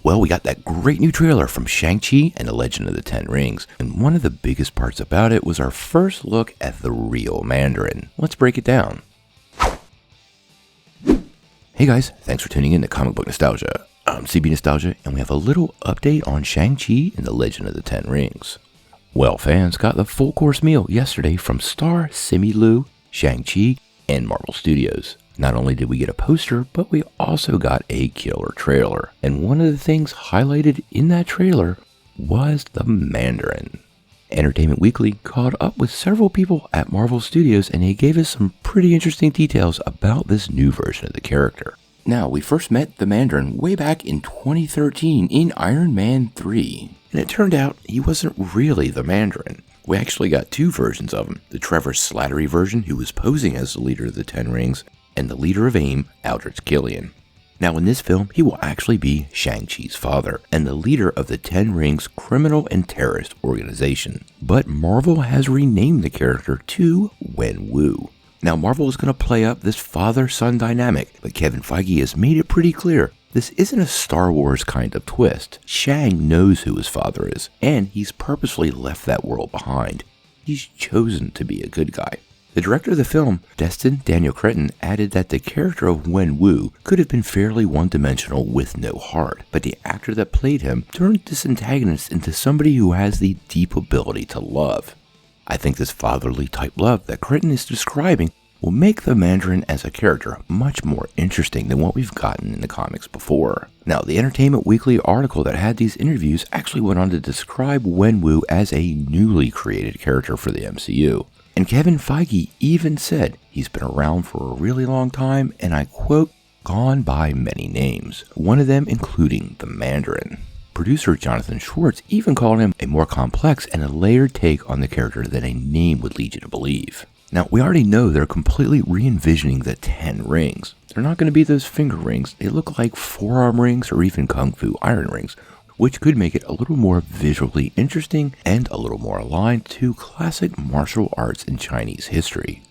Well, we got that great new trailer from Shang Chi and the Legend of the Ten Rings, and one of the biggest parts about it was our first look at the real Mandarin. Let's break it down. Hey guys, thanks for tuning in to Comic Book Nostalgia. I'm CB Nostalgia, and we have a little update on Shang Chi and the Legend of the Ten Rings. Well, fans got the full course meal yesterday from Star, Simu, Shang Chi, and Marvel Studios. Not only did we get a poster, but we also got a killer trailer. And one of the things highlighted in that trailer was the Mandarin. Entertainment Weekly caught up with several people at Marvel Studios, and they gave us some pretty interesting details about this new version of the character. Now, we first met the Mandarin way back in 2013 in Iron Man 3. And it turned out he wasn't really the Mandarin. We actually got two versions of him. The Trevor Slattery version, who was posing as the leader of the Ten Rings, and the leader of AIM, Aldrich Killian. Now in this film, he will actually be Shang-Chi's father, and the leader of the Ten Rings criminal and terrorist organization. But Marvel has renamed the character to Wenwu. Now Marvel is going to play up this father-son dynamic, but Kevin Feige has made it pretty clear this isn't a Star Wars kind of twist. Shang knows who his father is, and he's purposely left that world behind. He's chosen to be a good guy. The director of the film, Destin Daniel Cretton, added that the character of Wenwu could have been fairly one-dimensional with no heart, but the actor that played him turned this antagonist into somebody who has the deep ability to love. I think this fatherly type love that Cretton is describing will make the Mandarin as a character much more interesting than what we've gotten in the comics before. Now, the Entertainment Weekly article that had these interviews actually went on to describe Wenwu as a newly created character for the MCU. And Kevin Feige even said he's been around for a really long time, and I quote, gone by many names, one of them including the Mandarin. Producer Jonathan Schwartz even called him a more complex and a layered take on the character than a name would lead you to believe. Now, we already know they're completely re-envisioning the 10 rings. They're not going to be those finger rings. They look like forearm rings or even kung fu iron rings, which could make it a little more visually interesting and a little more aligned to classic martial arts in Chinese history.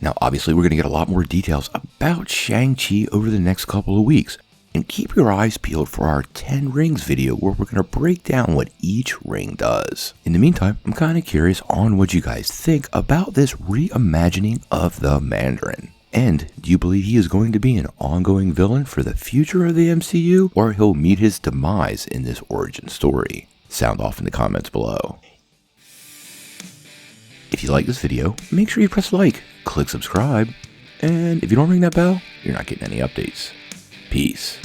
Now, obviously, we're going to get a lot more details about Shang-Chi over the next couple of weeks. And keep your eyes peeled for our 10 rings video where we're going to break down what each ring does. In the meantime, I'm kind of curious on what you guys think about this reimagining of the Mandarin. And do you believe he is going to be an ongoing villain for the future of the MCU, or he'll meet his demise in this origin story? Sound off in the comments below. If you like this video, make sure you press like, click subscribe, and if you don't ring that bell, you're not getting any updates. Peace.